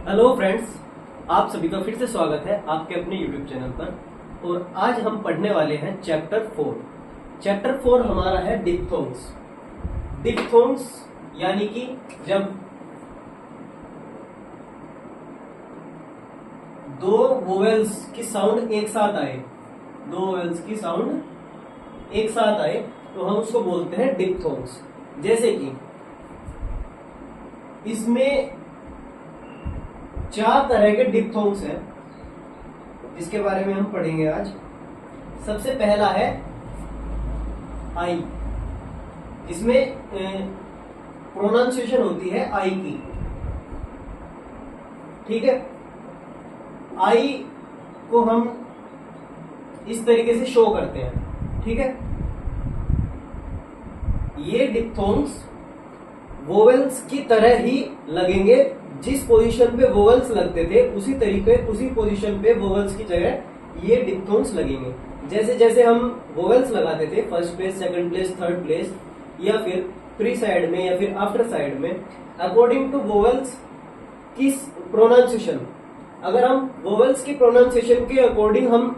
Hello friends, आप सभी का फिर से स्वागत है आपके अपने यूट्यूब चैनल पर। और आज हम पढ़ने वाले हैं चैप्टर 4। चैप्टर 4 हमारा है डिप्थोंग्स। डिप्थोंग्स यानी कि जब दो वोवेल्स की साउंड एक साथ आए, दो वोवेल्स की साउंड एक साथ आए तो हम उसको बोलते हैं डिप्थोंग्स। जैसे कि इसमें 4 तरह के डिप्थोंग्स हैं जिसके बारे में हम पढ़ेंगे आज। सबसे पहला है आई। इसमें प्रोनाउंसिएशन होती है आई की, ठीक है। आई को हम इस तरीके से शो करते हैं, ठीक है। ये डिप्थोंग्स वोवेल्स की तरह ही लगेंगे, जिस पोजीशन पे वोवेल्स लगते थे उसी पोजीशन पे वोवेल्स की जगह ये डिप्थोंग्स लगेंगे। जैसे जैसे हम वोवेल्स लगाते थे first place, second place, third place या फिर प्री साइड में या फिर आफ्टर साइड में, अकॉर्डिंग टू वोवेल्स की प्रोनाउंसिएशन, अगर हम वोवेल्स की प्रोनाउंसिएशन के अकॉर्डिंग हम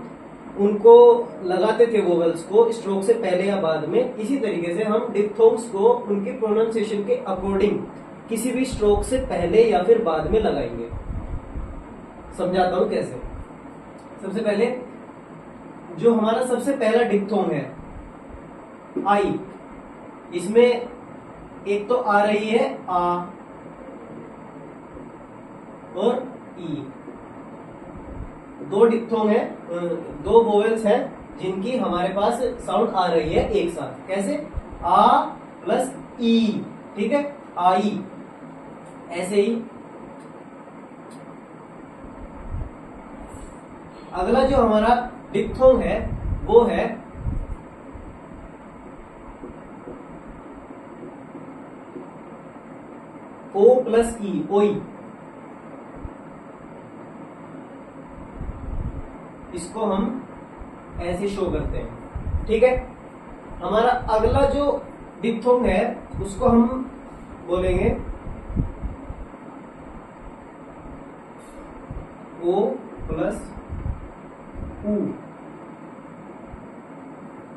उनको लगाते थे वोवेल्स को स्ट्रोक से पहले या बाद में, इसी तरीके से हम डिप्थोंग्स को उनकी प्रोनाउंसिएशन के अकॉर्डिंग किसी भी स्ट्रोक से पहले या फिर बाद में लगाएंगे। समझाता हूं कैसे। सबसे पहले जो हमारा सबसे पहला डिप्थोंग है आई, इसमें एक तो आ रही है आ और ई। दो डिप्थोंग है, दो वोवेल्स हैं जिनकी हमारे पास साउंड आ रही है एक साथ। कैसे? आ प्लस ई, ठीक है, आई। ऐसे ही अगला जो हमारा डिप्थोंग है वो है ओ प्लस ई, ओई। इसको हम ऐसे शो करते हैं, ठीक है। हमारा अगला जो डिप्थोंग है उसको हम बोलेंगे ओ प्लस ऊ।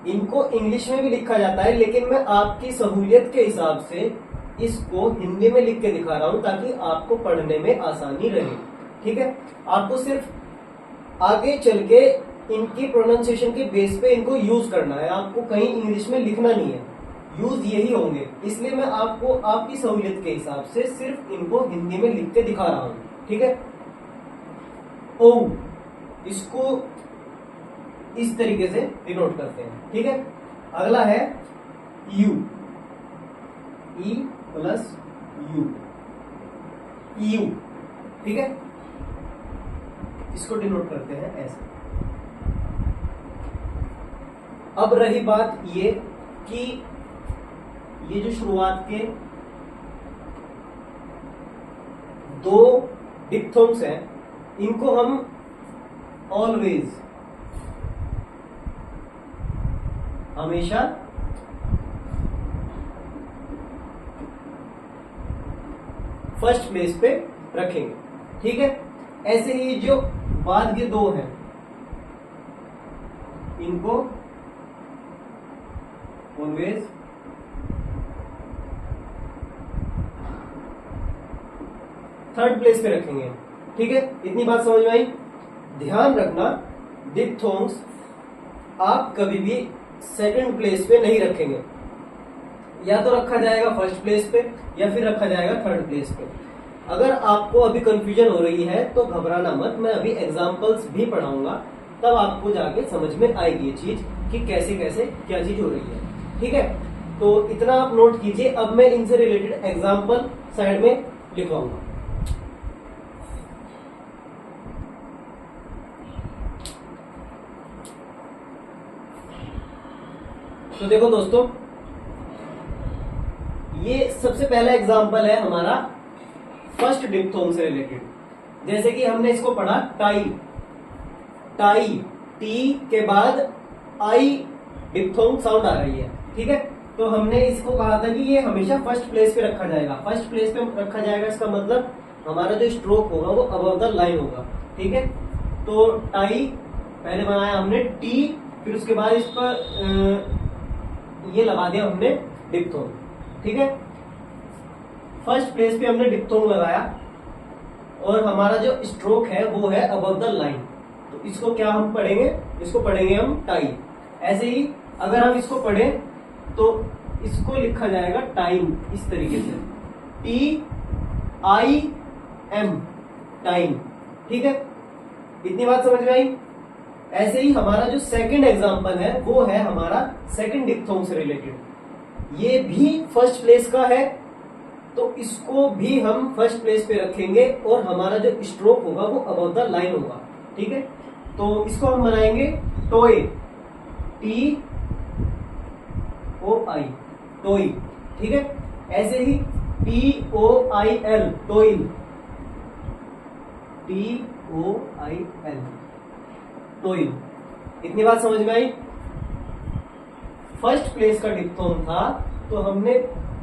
इनको इंग्लिश में भी लिखा जाता है, लेकिन मैं आपकी सहूलियत के हिसाब से इसको हिंदी में लिख के दिखा रहा हूं ताकि आपको पढ़ने में आसानी रहे, ठीक है। आपको सिर्फ आगे चल के इनकी प्रोनाउंसिएशन के बेस पे इनको यूज करना है, आपको कहीं इंग्लिश में लिखना नहीं है, यूज यही होंगे। इसलिए मैं आपको आपकी सहूलियत के हिसाब से सिर्फ इनको हिंदी में लिख के दिखा रहा हूं, ठीक है। ओ, इसको इस तरीके से डिनोट करते हैं, ठीक है। अगला है you, E plus you, you, ठीक है। इसको डिनोट करते हैं ऐसे। अब रही बात ये कि ये जो शुरुआत के दो डिप्थोंग्स हैं इनको हम ऑलवेज, हमेशा फर्स्ट प्लेस पे रखेंगे, ठीक है। ऐसे ही जो बाद के दो हैं इनको ऑलवेज थर्ड प्लेस पे रखेंगे, ठीक है। इतनी बात समझ में आई। ध्यान रखना, डिप्थोंग्स आप कभी भी सेकंड प्लेस पे नहीं रखेंगे, या तो रखा जाएगा फर्स्ट प्लेस पे या फिर रखा जाएगा थर्ड प्लेस पे। अगर आपको अभी कंफ्यूजन हो रही है तो घबराना मत, मैं अभी एग्जांपल्स भी पढ़ाऊंगा, तब आपको जाके समझ में आएगी ये चीज कि कैसे कैसे क्या चीज हो रही है, ठीक है। तो इतना आप नोट कीजिए। अब मैं इनसे रिलेटेड एग्जांपल साइड में लिखवाऊंगा। तो देखो दोस्तों, ये सबसे पहला एग्जांपल है हमारा फर्स्ट डिप्थोंग से रिलेटेड। जैसे कि हमने इसको पढ़ा टाई, टाई, टी के बाद आई डिप्थोंग साउंड आ रही है, ठीक है। तो हमने इसको कहा था कि ये हमेशा फर्स्ट प्लेस पे रखा जाएगा। फर्स्ट प्लेस पे रखा जाएगा इसका मतलब हमारा जो स्ट्रोक होगा वो अबव द लाइन होगा। ठीक है, तो टाई पहले बनाया हमने टी, फिर उसके बाद इस पर ये लगा दिया हमने डिप्थोंग। ठीक है, फर्स्ट प्लेस पे हमने डिप्थोंग लगाया और हमारा जो स्ट्रोक है वो है अबव द लाइन, तो इसको क्या हम पढ़ेंगे, इसको पढ़ेंगे हम टाई। ऐसे ही अगर हम इसको पढ़ें तो इसको लिखा जाएगा टाइम, इस तरीके से TIM, टाइम। ठीक है, इतनी बात समझ में आई। ऐसे ही हमारा जो सेकंड एग्जांपल है वो है हमारा सेकंड डिप्थोंग से रिलेटेड। ये भी फर्स्ट प्लेस का है, तो इसको भी हम फर्स्ट प्लेस पे रखेंगे और हमारा जो स्ट्रोक होगा वो अबव द लाइन होगा। ठीक है, तो इसको हम बनाएंगे टोए, TOI, टोई। ठीक है, ऐसे ही TOIL, टोइल, TOIL, टोइल। इतनी बात समझ में आई। फर्स्ट प्लेस का डिप्थोंग था तो हमने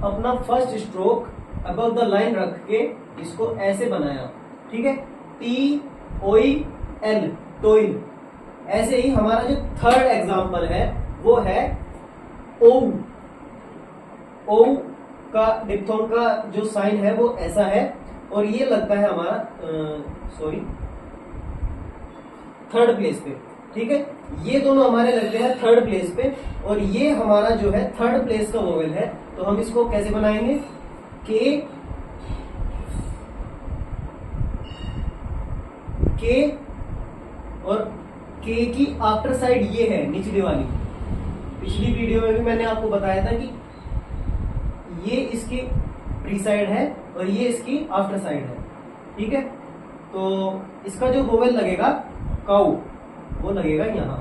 अपना first stroke above the line रख के इसको ऐसे बनाया। ठीक है, TOIL, टोइल। ऐसे ही हमारा जो थर्ड एग्जांपल है वो है O का डिप्थोंग का जो साइन है वो ऐसा है और ये लगता है हमारा थर्ड प्लेस पे। ठीक है, ये दोनों हमारे लगते हैं थर्ड प्लेस पे और ये हमारा जो है थर्ड प्लेस का वोवेल है, तो हम इसको कैसे बनाएंगे, के और के की आफ्टर साइड ये है निचली वाली। पिछली वीडियो में भी मैंने आपको बताया था कि ये इसकी प्री साइड है और ये इसकी आफ्टर साइड है। ठीक है, तो इसका जो वोवेल लगेगा काउ, वो लगेगा यहां।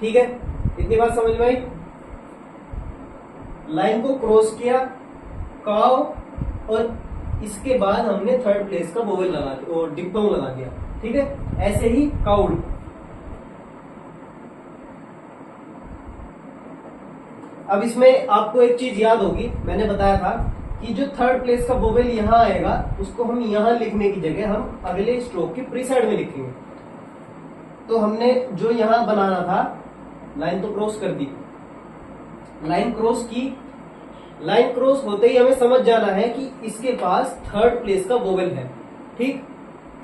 ठीक है, इतनी बात समझ में आई। लाइन को क्रॉस किया काउ और इसके बाद हमने थर्ड प्लेस का वोवेल लगा दिया और डिप्थोंग लगा दिया। ठीक है, ऐसे ही काउड। अब इसमें आपको एक चीज याद होगी, मैंने बताया था कि जो थर्ड प्लेस का वोवेल यहां आएगा उसको हम यहां लिखने की जगह हम अगले स्ट्रोक की प्री साइड में लिखेंगे। तो हमने जो यहां बनाना था, लाइन तो क्रॉस कर दी, लाइन क्रॉस की, लाइन क्रॉस होते ही हमें समझ जाना है कि इसके पास थर्ड प्लेस का वोवेल है। ठीक,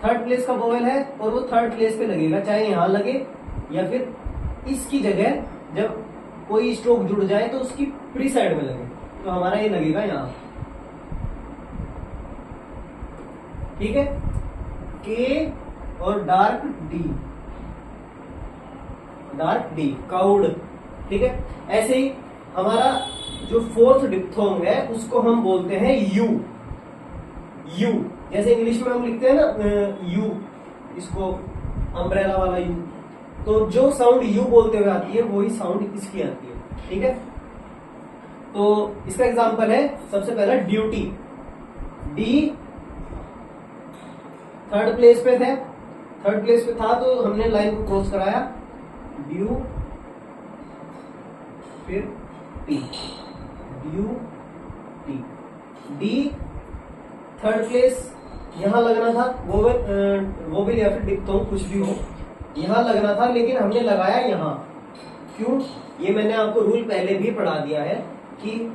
थर्ड प्लेस का वोवेल है और वो थर्ड प्लेस पे लगेगा, चाहे यहां लगे या फिर इसकी जगह जब कोई स्ट्रोक जुड़ जाए तो उसकी प्री साइड में लगे, तो हमारा ये लगेगा यहां। ठीक है, के और डार्क डी, काउड। ठीक है, ऐसे ही हमारा जो फोर्थ डिप्थोंग है उसको हम बोलते हैं यू। जैसे इंग्लिश में हम लिखते हैं ना यू, इसको अम्ब्रेला वाला यू, तो जो साउंड यू बोलते हुए आती है वही साउंड इसकी आती है। ठीक है, तो इसका एग्जांपल है सबसे पहला ड्यूटी। डी थर्ड प्लेस पे था तो हमने लाइन को क्रॉस कराया, ड्यू फिर टी, डी थर्ड प्लेस यहां लगना था, वोवेल या फिर डिप्थोंग कुछ भी हो, यहां लगना था लेकिन हमने लगाया यहां। क्यों, ये मैंने आपको रूल पहले भी पढ़ा दिया है कि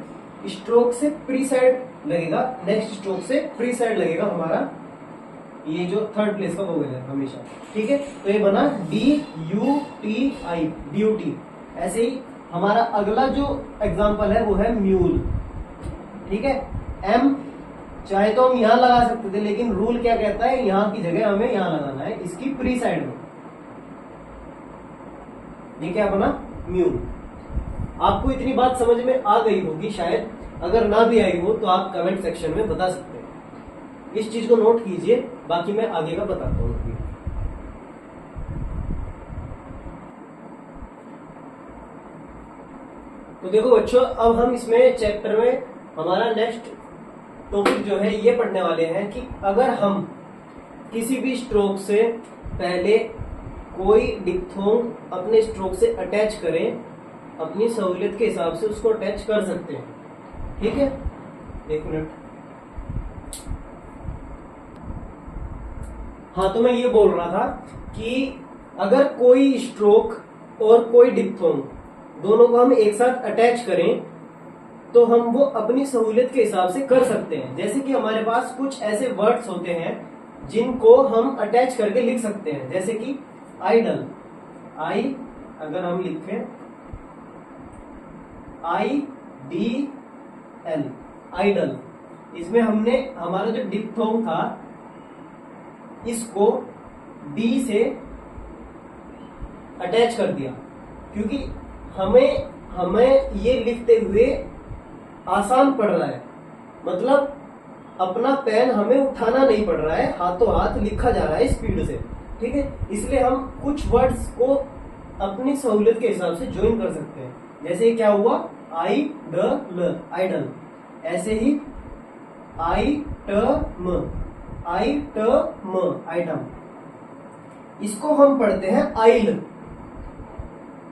स्ट्रोक से प्री साइड लगेगा, नेक्स्ट स्ट्रोक से प्री साइड लगेगा हमारा ये जो थर्ड प्लेस का वोवेल है हमेशा। ठीक है, तो ये बना DUTI, ड्यूटी। ऐसे ही हमारा अगला जो एग्जांपल है वो है म्यूल। ठीक है, M चाहे तो हम यहां लगा सकते थे लेकिन रूल क्या कहता है, यहां की जगह हमें यहां लगाना है, इसकी प्री साइड में। ये क्या बना, म्यूल। आपको इतनी बात समझ में आ गई होगी शायद, अगर ना भी आई हो तो आप कमेंट सेक्शन में बता सकते हैं। इस चीज को नोट कीजिए, बाकी मैं आगे का बताता हूँ। तो देखो बच्चों, अब हम इसमें चैप्टर में हमारा नेक्स्ट टॉपिक जो है ये पढ़ने वाले हैं कि अगर हम किसी भी स्ट्रोक से पहले कोई डिप्थोंग अपने स्ट्रोक से अटैच करें, अपनी सहूलियत के हिसाब से उसको अटैच कर सकते हैं। ठीक है, एक मिनट। हाँ, तो मैं ये बोल रहा था कि अगर कोई स्ट्रोक और कोई डिप्थोंग दोनों को हम एक साथ अटैच करें तो हम वो अपनी सहूलियत के हिसाब से कर सकते हैं। जैसे कि हमारे पास कुछ ऐसे वर्ड्स होते हैं जिनको हम अटैच करके लिख सकते हैं, जैसे कि आइडल, आई अगर हम लिखें IDL, आइडल, इसमें हमने हमारा जो डिप्थोंग था इसको D से अटैच कर दिया, क्योंकि हमें ये लिखते हुए आसान पड़ रहा है, मतलब अपना पेन हमें उठाना नहीं पड़ रहा है, हाथों हाथ लिखा जा रहा है स्पीड से, ठीक है। इसलिए हम कुछ वर्ड्स को अपनी सहूलियत के हिसाब से ज्वाइन कर सकते हैं। जैसे क्या हुआ, आइडल, आइडल, ऐसे ही आइटम, आइटम, इसको हम पढ़ते हैं आइल।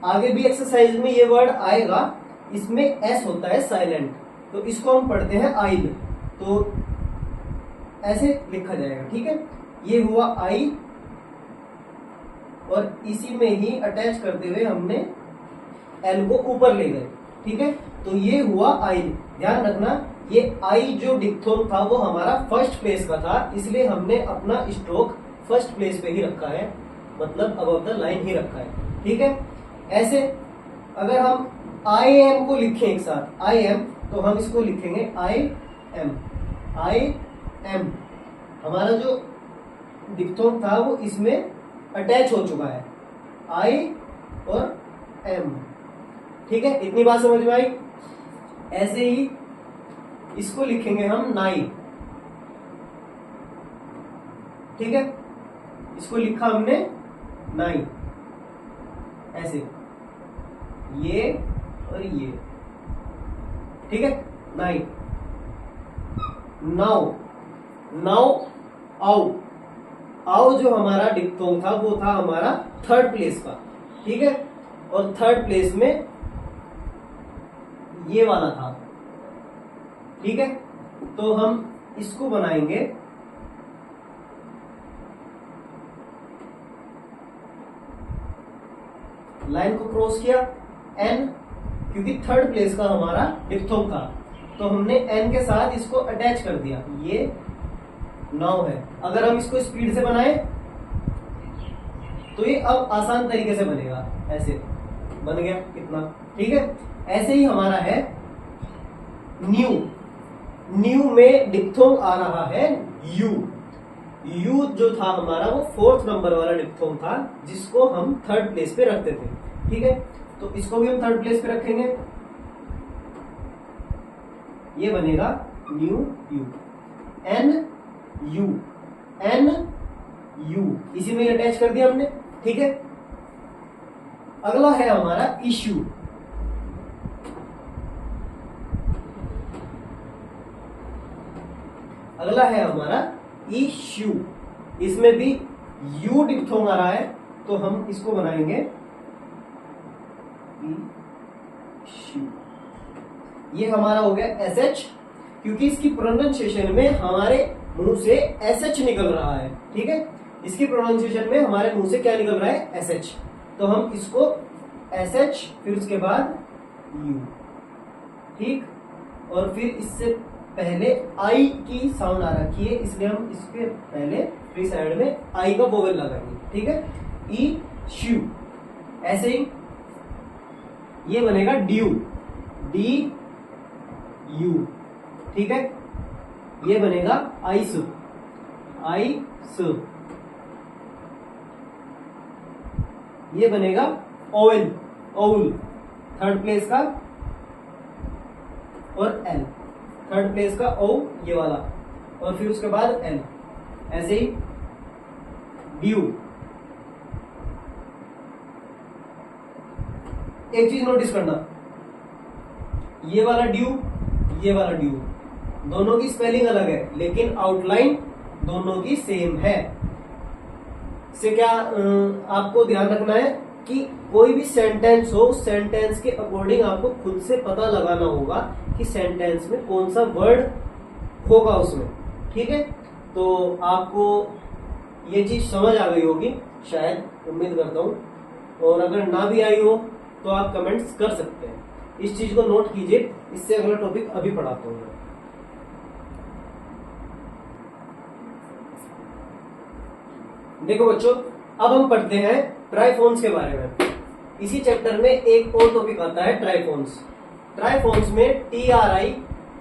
आगे भी एक्सरसाइज में ये वर्ड आएगा, इसमें एस होता है साइलेंट, तो इसको हम पढ़ते हैं आइल, तो ऐसे लिखा जाएगा, ठीक है। ये हुआ आई और इसी में ही अटैच करते हुए हमने एल को ऊपर ले गए, ठीक है। तो ये हुआ आई। ध्यान रखना, ये आई जो डिप्थोंग था वो हमारा फर्स्ट प्लेस का था, इसलिए हमने अपना स्ट्रोक फर्स्ट प्लेस पे ही रखा है, मतलब अबव द लाइन ही रखा है, ठीक है। ऐसे अगर हम आई एम को लिखें एक साथ, आई एम, तो हम इसको लिखेंगे आई एम, आई एम। हमारा जो डिप्थोंग था वो इसमें अटैच हो चुका है, आई और एम, ठीक है। इतनी बात समझ में आई। ऐसे ही इसको लिखेंगे हम नाई, ठीक है, इसको लिखा हमने नाई, ऐसे ये और ये, ठीक है, नाई। नाउ, नाउ, आओ, आओ जो हमारा डिप्थोंग था वो था हमारा थर्ड प्लेस का, ठीक है, और थर्ड प्लेस में ये वाला था, ठीक है। तो हम इसको बनाएंगे लाइन को क्रॉस किया एन, क्योंकि थर्ड प्लेस का हमारा डिप्थोंग था, तो हमने एन के साथ इसको अटैच कर दिया, ये नाउ है। अगर हम इसको स्पीड से बनाए तो ये अब आसान तरीके से बनेगा, ऐसे बन गया कितना, ठीक है। ऐसे ही हमारा है न्यू, न्यू में डिप्थोंग आ रहा है यू, यू जो था हमारा वो फोर्थ नंबर वाला डिप्थोंग था जिसको हम थर्ड प्लेस पे रखते थे, ठीक है। तो इसको भी हम थर्ड प्लेस पे रखेंगे, ये बनेगा new you, N U, N U, इसी में अटैच कर दिया हमने, ठीक है। अगला है हमारा इश्यू, अगला है हमारा इश्यू, इसमें भी यू डिप्थोंग आ रहा है, तो हम इसको बनाएंगे इश्यू। ये हमारा हो गया एस एच, क्योंकि इसकी प्रोनाउंसिएशन में हमारे मुंह से एस एच निकल रहा है, ठीक है। इसकी प्रोनाउंसिएशन में हमारे मुंह से क्या निकल रहा है, एस एच, तो हम इसको एस एच, फिर उसके बाद यू, ठीक, और फिर इससे पहले आई की साउंड आ रखी है, इसलिए हम इसके पहले फ्री साइड में आई का वोवेल लगाएंगे, ठीक है, ई श्यू। ऐसे ही ये बनेगा ड्यू, डी यू, ठीक है। ये बनेगा आइस, आइस, ये बनेगा ओवल, ओवल, थर्ड प्लेस का, और एल, थर्ड प्लेस का ओ, ये वाला, और फिर उसके बाद एल। ऐसे ही ड्यू। एक चीज नोटिस करना, ये वाला ड्यू, ये वाला ड्यू, दोनों की स्पेलिंग अलग है लेकिन आउटलाइन दोनों की सेम है। से क्या आपको ध्यान रखना है कि कोई भी सेंटेंस हो, सेंटेंस के अकॉर्डिंग आपको खुद से पता लगाना होगा कि सेंटेंस में कौन सा वर्ड होगा उसमें, ठीक है। तो आपको ये चीज समझ आ गई होगी शायद, उम्मीद करता हूँ। और अगर ना भी आई हो तो आप कमेंट्स कर सकते हैं। इस चीज को नोट कीजिए, इससे अगला टॉपिक अभी पढ़ाता हूँ मैं। देखो बच्चों, अब हम पढ़ते हैं ट्राइफोन्स के बारे में। इसी चैप्टर में एक और टॉपिक आता है ट्राइफोन्स। ट्राइफोन्स में TRI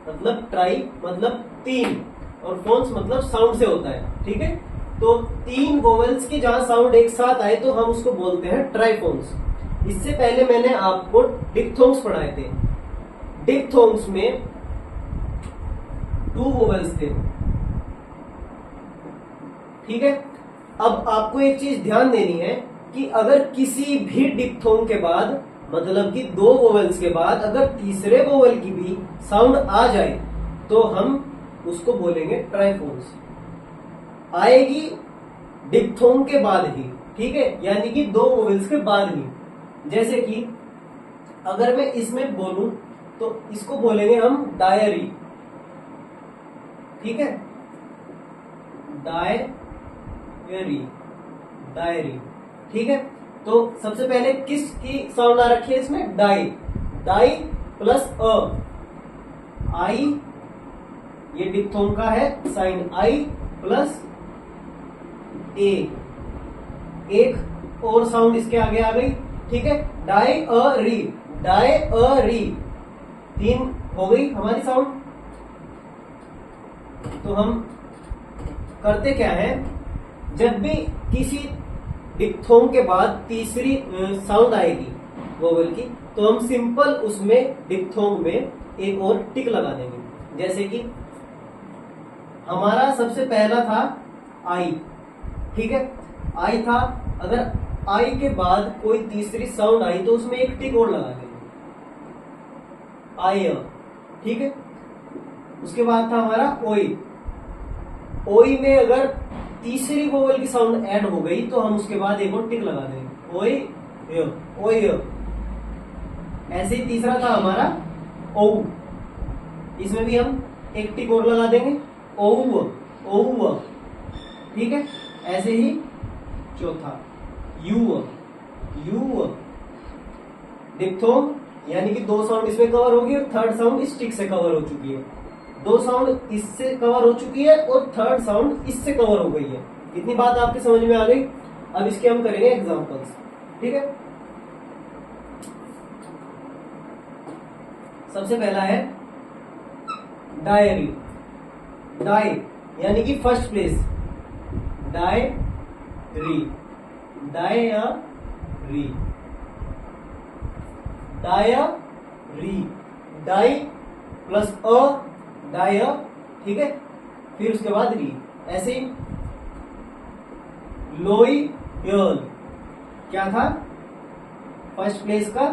मतलब ट्राई मतलब तीन, और फोन्स मतलब साउंड से होता है, ठीक है। तो तीन वोवेल्स की जहां साउंड एक साथ आए तो हम उसको बोलते हैं ट्राइफोन्स। इससे पहले मैंने आपको डिप्थोंग्स पढ़ाए थे। डिप्थोंग्स में 2 वोवेल्स थे, ठीक है। अब आपको एक चीज ध्यान देनी है कि अगर किसी भी डिप्थोंग के बाद, मतलब कि 2 वोवेल्स के बाद अगर तीसरे वोवेल की भी साउंड आ जाए तो हम उसको बोलेंगे ट्राइफोन्स। आएगी डिप्थोंग के बाद ही, ठीक है, यानी कि 2 वोवेल्स के बाद ही। जैसे कि अगर मैं इसमें बोलूं तो इसको बोलेंगे हम डायरी, ठीक है, डायरी, डायरी, ठीक है। तो सबसे पहले किसकी साउंड आ रखी है इसमें? डाई, डाई प्लस अ, आई, ये डिप्थोंग का है साइन, आई प्लस ए, एक और साउंड इसके आगे आ गई, ठीक है, डाई अ री, डाई अ री, 3 हो गई हमारी साउंड। तो हम करते क्या है, जब भी किसी डिप्थोंग के बाद तीसरी साउंड आएगी वोवेल की, तो हम सिंपल उसमें डिप्थोंग में एक और टिक लगा देंगे। जैसे कि हमारा सबसे पहला था आई, ठीक है, आई था। अगर आई के बाद कोई तीसरी साउंड आई तो उसमें एक टिक और लगा देंगे, आई, ठीक है। उसके बाद था हमारा ओई, ओई में अगर तीसरी वोवेल की साउंड ऐड हो गई तो हम उसके बाद एक और टिक लगा देंगे, ओई य, ओई य। ऐसे ही तीसरा था हमारा ओ, इसमें भी हम एक टिक और लगा देंगे, ओ, ओ, ठीक है। ऐसे ही चौथा यू, यू, डिप्थोंग, यानी कि 2 साउंड इसमें कवर होगी और थर्ड साउंड इस टिक से कवर हो चुकी है। 2 साउंड इससे कवर हो चुकी है और थर्ड साउंड इससे कवर हो गई है। इतनी बात आपके समझ में आ गई। अब इसके हम करेंगे एग्जांपल्स, ठीक है। सबसे पहला है डायरी, डाई यानी कि first place, diary, diary, diary, die plus a, die, ठीक है, फिर उसके बाद री। ऐसे ही लोयल, क्या था फर्स्ट प्लेस का,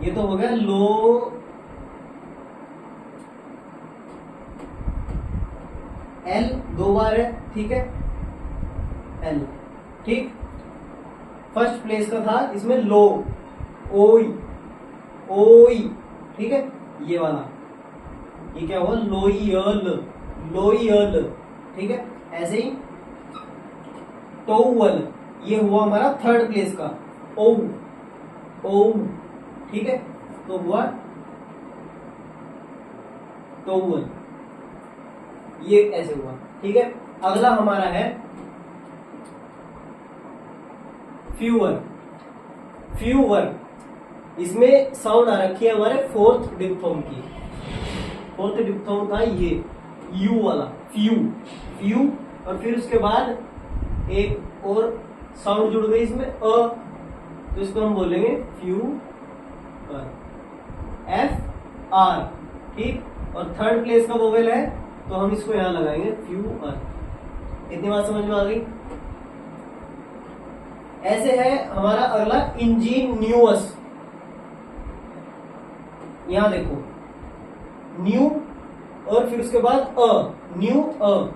ये तो हो गया लो, एल 2 बार है, ठीक है, एल, ठीक। फर्स्ट प्लेस का था इसमें लो, ओई, ओई, ठीक है, ये वाला, ये क्या हुआ, लोयल, लोयल, ठीक है। ऐसे ही टोवल, ये हुआ हमारा थर्ड प्लेस का, ओ, ओ, ठीक है, तो हुआ टोवल, ये ऐसे हुआ, ठीक है। अगला हमारा है फ्यूअर, फ्यूअर, इसमें साउंड आ रखी है हमारे 4th डिप्थोंग की। 4th डिप्थोंग का ये यू वाला, फ्यू, फ्यू, और फिर उसके बाद एक और साउंड जुड़ गई इसमें अ, तो इसको हम बोलेंगे फ्यू, एफ आर, ठीक। और थर्ड प्लेस का वोवेल है तो हम इसको यहां लगाएंगे फ्यू आर। इतनी बात समझ में आ गई। ऐसे है हमारा अगला इंजीनियस, यहां देखो न्यू और फिर उसके बाद अ, न्यू अ,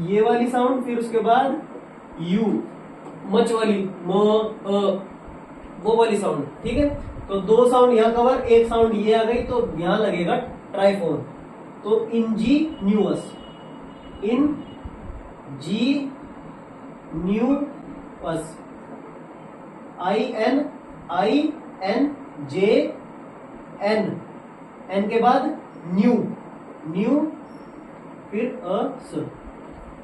ये वाली साउंड, फिर उसके बाद यू, मच वाली म अ, वो वाली साउंड, ठीक है। तो 2 साउंड यहां कवर, एक साउंड ये आ गई तो यहां लगेगा ट्राइफोन, तो इंजीनियस, इन जी न्यू अस, ININJN, एन के बाद न्यू, न्यू फिर अस,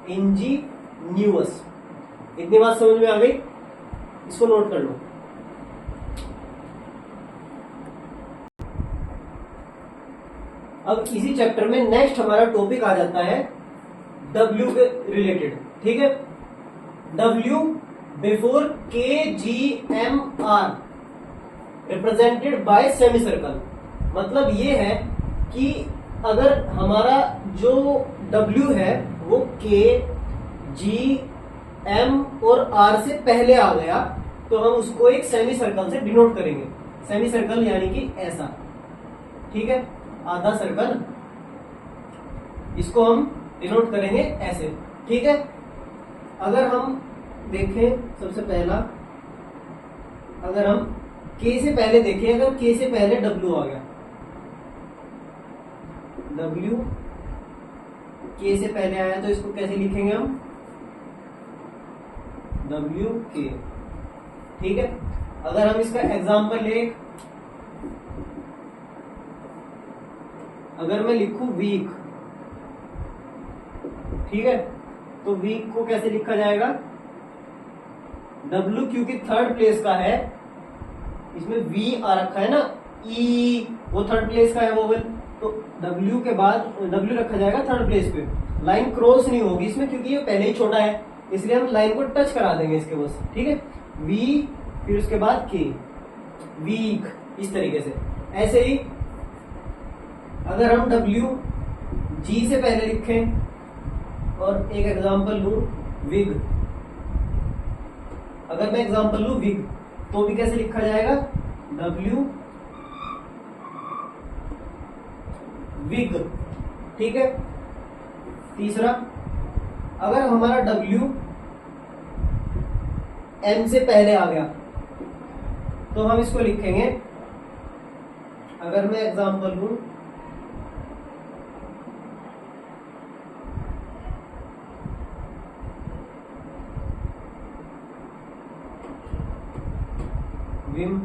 इंजीनियस। इतनी बात समझ में आ गई, इसको नोट कर लो। अब इसी चैप्टर में नेक्स्ट हमारा टॉपिक आ जाता है W के रिलेटेड, ठीक है। W before KGMR represented by semi circle. मतलब ये है कि अगर हमारा जो W है वो K, G, M और R से पहले आ गया तो हम उसको एक सेमी सर्कल से डिनोट करेंगे। सेमी सर्कल यानी कि ऐसा, ठीक है, आधा सर्कल, इसको हम डिनोट करेंगे ऐसे, ठीक है। अगर हम देखें सबसे पहला, अगर हम K से पहले देखें, अगर K से पहले W आ गया, W K से पहले आया तो इसको कैसे लिखेंगे हम, WK, ठीक है। अगर हम इसका एग्जाम्पल ले, अगर मैं लिखूं वीक, ठीक है, तो वीक को कैसे लिखा जाएगा, W क्योंकि थर्ड प्लेस का है, इसमें V आ रखा है ना, E वो थर्ड प्लेस का है वोवेल, तो W के बाद W रखा जाएगा थर्ड प्लेस पे। लाइन क्रॉस नहीं होगी इसमें क्योंकि ये पहले ही छोटा है, इसलिए हम लाइन को टच करा देंगे इसके बस, ठीक है। V फिर उसके बाद K, वीक, इस तरीके से। ऐसे ही अगर हम W G से पहले लिखें और एक एग्जांपल लूं विग, अगर मैं एग्जांपल लूं विग तो भी कैसे लिखा जाएगा, W विग, ठीक है। तीसरा, अगर हमारा W M से पहले आ गया तो हम इसको लिखेंगे, अगर मैं एग्जांपल लूं विम,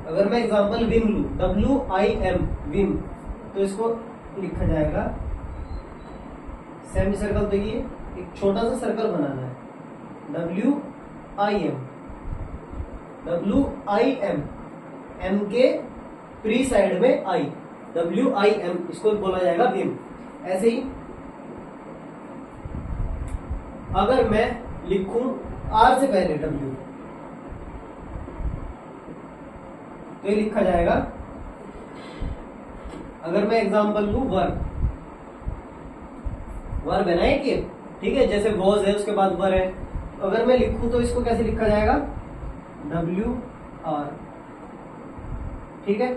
अगर मैं एग्जांपल विम लूं, WIM विम, तो इसको लिखा जाएगा सेमी सर्कल, तो ये एक छोटा सा सर्कल बनाना है, WIM, M के प्री साइड में I, WIM, इसको बोला जाएगा विम। ऐसे ही अगर मैं लिखूं R से पहले W तो ये लिखा जाएगा, अगर मैं एग्जांपल लूं वर्ब बनाए कि, ठीक है, जैसे वॉज है उसके बाद वर है, तो अगर मैं लिखूं तो इसको कैसे लिखा जाएगा, WR, ठीक है,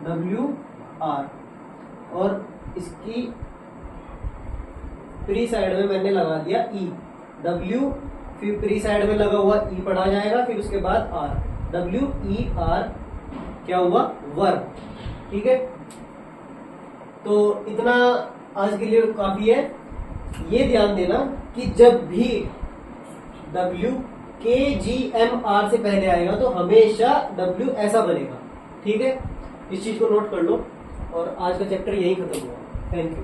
WR, और इसकी प्री साइड में मैंने लगा दिया E, W फिर प्री साइड में लगा हुआ E पढ़ा जाएगा, फिर उसके बाद R, WER क्या हुआ, वर्ब, ठीक है। तो इतना आज के लिए काफी है। ये ध्यान देना कि जब भी W KGMR से पहले आएगा तो हमेशा W ऐसा बनेगा, ठीक है। इस चीज को नोट कर लो और आज का चैप्टर यही खत्म हुआ। Thank you.